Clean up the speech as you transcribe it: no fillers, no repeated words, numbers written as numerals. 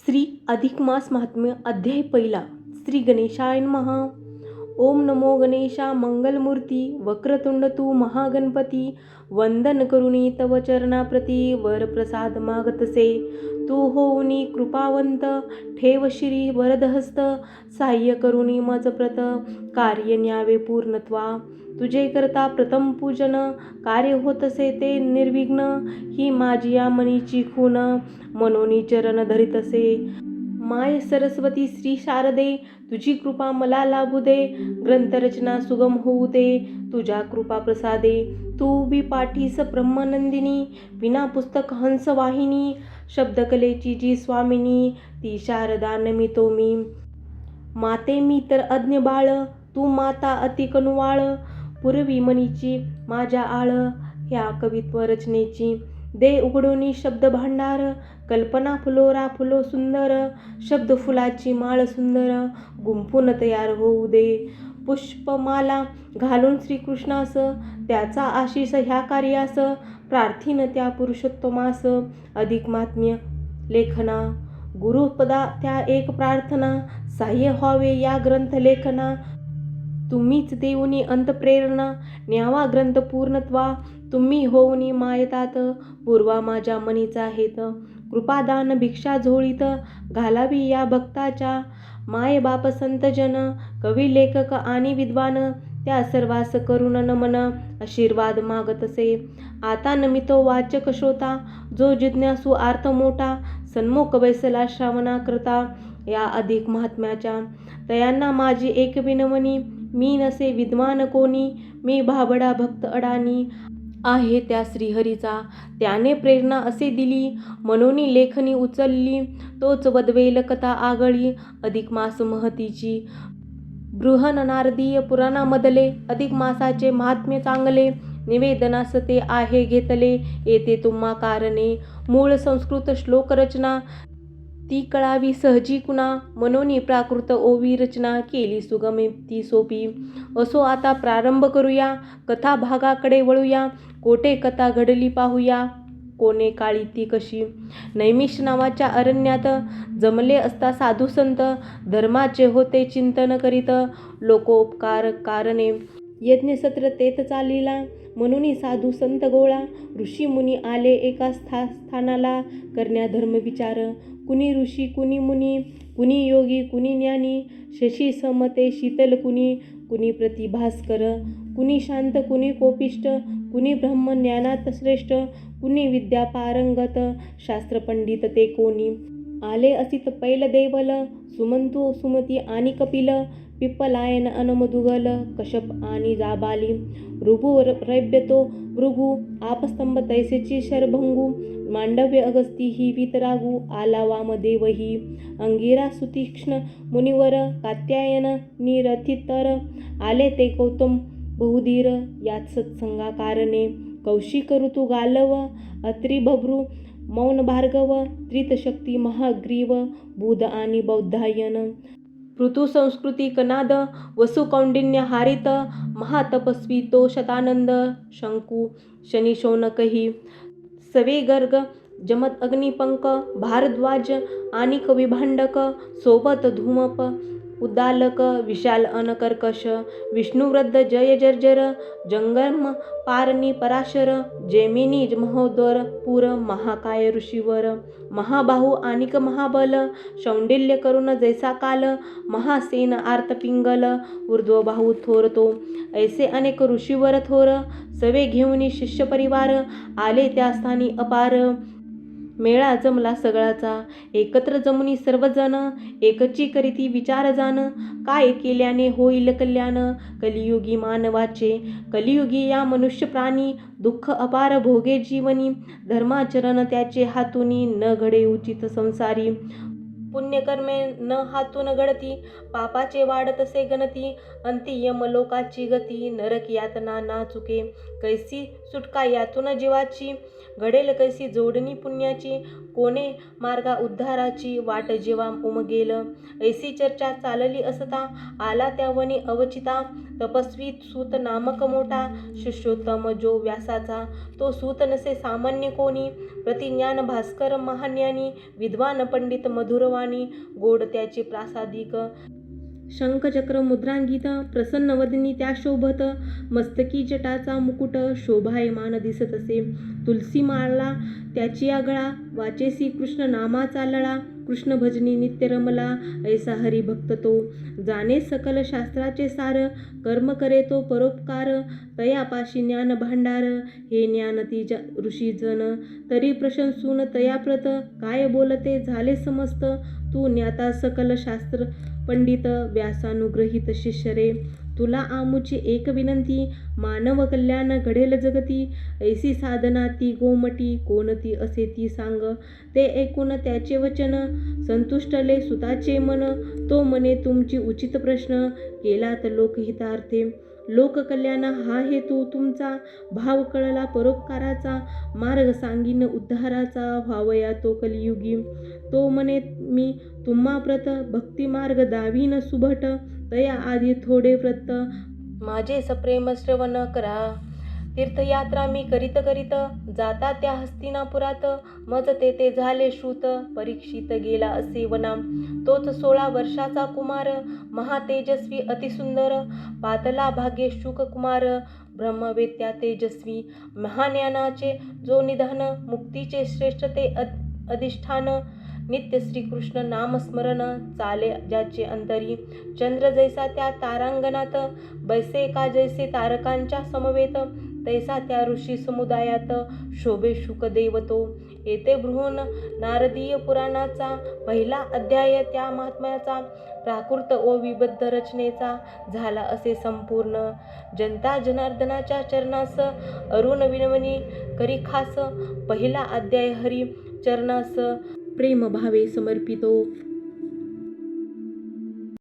श्री अधिक मास महात्म्य अध्याय पहिला. श्री गणेशाय नमः. ओम नमो गणेशा मंगलमूर्ती वक्रतुंड तू महागणपती. वंदन करुणी तव चरणाप्रती वरप्रसाद मागतसे. तू होऊनी कृपावंत ठेव श्री वरदहस्त. सहाय्य करुणी मज प्रत कार्य न्यावे पूर्णत्वा. तुझे करता प्रथम पूजन कार्य होतसे ते निर्विघ्न. ही माझी या मनीची खून मनोनी चरण धरितसे. माय सरस्वती श्री शारदे तुझी कृपा मला लाभू दे. ग्रंथरचना सुगम होऊ दे तुझ्या कृपा प्रसादे. तू उभी पाठीस ब्रह्मनंदिनी विना पुस्तक हंस वाहिनी. शब्दकलेची जी स्वामिनी ती शारदा नमितो मी. माते मी तर अज्ञ बाळ तू माता अति कनुवाळ. पूर्वी मनीची माझ्या आळ ह्या कवित्व रचनेची. दे उघडूनी शब्द भांडार कल्पना फुलोरा फुलो सुंदर. शब्द फुलाची माळ सुंदर गुंफून तयार होऊ दे. पुष्पमाला घालून श्रीकृष्णास त्याचा आशिष ह्या कार्यास. प्रार्थीन त्या पुरुषोत्तमास अधिक महात्म्य लेखना. गुरुपदा त्या एक प्रार्थना सहाय्य व्हावे या ग्रंथ लेखना. तुम्हीच देऊनी अंतप्रेरणा न्यावा ग्रंथ पूर्णत्वा. तुम्ही होऊनी मायतात पूर्वा माझ्या मनीचा हेत. कृपादान भिक्षा झोळीत घालावी या भक्ताच्या. माय बाप संतजन कवी लेखक आणि विद्वान त्या सर्वास करुण नमन आशीर्वाद मागतसे. आता नमितो वाचक श्रोता जो जिज्ञासू आर्थ मोठा. सन्मुख बैसला श्रावणा करता या अधिक महात्म्याच्या. तयांना माझी एक विनवणी मी नसे विद्वान कोणी. मी भाबडा भक्त अडाणी आहे त्या श्रीहरीचा. त्याने प्रेरणा असे दिली मनोनी लेखनी उचलली. तोच वदवेल कथा आगळी अधिक मास महतीची. बृहन्नारदीय पुराणामधले अधिक मासाचे महात्म्य चांगले. निवेदनास ते आहे घेतले येते तुम्हा कारणे. मूळ संस्कृत श्लोकरचना ती कळावी सहजी कुणा. मनोनी प्राकृत ओवी रचना केली सुगम ती सोपी. असो आता प्रारंभ करूया कथा भागाकडे वळूया. कोठे कथा घडली पाहूया कोणे काळी ती कशी. नैमिष नावाच्या अरण्यात जमले असता साधू संत. धर्माचे होते चिंतन करीत लोकोपकार कारणे. यज्ञसत्र तेथ चालिला म्हणून साधू संत गोळा. ऋषी मुनी आले एका स्थानाला करण्या धर्म विचार. कुणी ऋषी कुणी मुनी कुणी योगी कुणी ज्ञानी. शशी समते शीतल कुणी कुणी प्रतिभास्कर. कुणी शांत कुणी कोपिष्ट कुणी ब्रह्म ज्ञानात श्रेष्ठ. कुणी विद्या पारंगत शास्त्र पंडित ते कोणी. आले असित पैल देवल सुमंतू सुमती आणि कपिल. पिप्पलायन अनमधुगल कश्यप आणि जाबाली. ऋभु रैब्यतो भृगु आपस्तंभ तैसेची शरभंगू. मांडव्य अगस्ती ही वितरागू आला वामदेवही. अंगिरा सुतीक्ष्ण मुनिवर कात्यायन निरथितर. आले ते गौतम बहुधीर यात सत्संगा कारणे. कौशिक ऋतू गालव अत्रि बभ्रू मौन भार्गव. त्रितशक्ती महाग्रीव बुध आणि बौद्धायन. पृथु संस्कृती कनाद वसु कौंडिन्य हारित. महातपस्वी तो शतानंद शंकू शनी शौनकही. सवे गर्ग जमत अग्निपंक भारद्वाज आणि कविभांडक. सोबत धूमप उद्दालक विशाल अनकर्कश. विष्णुवृद्ध जय जर्जर जंगम पारणी पराशर. जैमिनी महोदर पुर महाकाय ऋषीवर. महाबाहू आणिक महाबल शौंडिल्य करुण जैसा काल. महासेन आर्त पिंगल ऊर्ध्वबाहू थोर तो. ऐसे अनेक ऋषीवर थोर सवे घेऊनी शिष्य परिवार. आले त्या स्थानी अपार मेळा जमला सगळाचा. एकत्र जमुनी सर्वजण एकची करीती विचार जाण. काय केल्याने होईल कल्याण कलियुगी मानवाचे. कलियुगी या मनुष्य प्राणी दुःख अपार भोगे जीवनी. धर्माचरण त्याचे हातूनी न घडे उचित संसारी. पुण्यकर्मे न हातून घडती, पापाचे वाढतसे गणती, अंती यमलोकाची गती, नरक यातना ना चुके, कैसी सुटका यातून जीवाची, घडेल कैसी जोडणी पुण्याची, कोणे मार्गा उद्धाराची, वाट जेव्हा उमगेल, ऐसी चर्चा चालली असता, आला त्या वनी अवचिता, तपस्वी सूत नामक मोठा, शिष्योत्तम जो व्यासाचा, तो सूत नसे सामान्य कोणी, प्रतिज्ञान भास्कर महाज्ञानी, विद्वान पंडित मधुरवाणी, गोड त्याचे प्रासादिक, शंखचक्र मुद्रांकित, प्रसन्न वदनी त्या शोभत, मस्तकी जटाचा मुकुट शोभायमान दिसत असे, तुलसी माळा त्याची आगळा, वाचेसी कृष्ण नामाचा लळा, कृष्ण भजनी नित्य रमला, ऐसा हरिभक्त तो, जाणे सकल शास्त्राचे सार, कर्म करे तो परोपकार, तयापाशी ज्ञान भांडार, हे ज्ञान ती ऋषीजन, तरी प्रशंसून तयाप्रत, काय बोलते झाले समस्त, तू ज्ञाता सकल शास्त्र पंडित, व्यासानुग्रहित शिष्य रे, तुला आमुची एक विनंती, मानव कल्याण घडेल जगती, ऐसी साधना ती गोमटी, कोणती असे ती सांग, ते ऐकून त्याचे वचन, संतुष्टले सुताचे मन, तो म्हणे तुमची उचित प्रश्न, केलात लोकहितार्थे, लोककल्याण हा हेतू तुमचा, भाव कळला परोपकाराचा, मार्ग सांगीन उद्धाराचा, व्हावया तो कलियुगी, तो म्हणे मी तुम्हा प्रत, भक्तिमार्ग दावीन सुभट, तया आधी थोडे व्रत, माझे सप्रेम श्रवण करा, तीर्थयात्रा मी करीत करीत, जाता त्या हस्तिनापुरात, मज ते झाले श्रुत, परीक्षित गेला असे वना, तोच 16 वर्षाचा कुमार, महातेजस्वी अतिसुंदर, पातला भाग्ये शुककुमार, ब्रह्मवेत्या तेजस्वी, महाज्ञानाचे जो निधान, मुक्तीचे श्रेष्ठ ते अधिष्ठान, नित्य श्रीकृष्ण नामस्मरण, चाले ज्याचे अंतरी, चंद्र जैसा त्या तारांगणात, बैसे का जैसे तारकांच्या समवेत, तैसा त्या ऋषी समुदायात, शोभे शुकदेव तो, येथे बृहन नारदीय पुराणाचा पहिला अध्याय त्या महात्म्याचा, प्राकृत व विबद्ध रचनेचा झाला असे संपूर्ण, जनता जनार्दनाच्या चरणास, अरुण विनवणी करी खास, पहिला अध्याय हरी चरणास प्रेमभावे समर्पितो.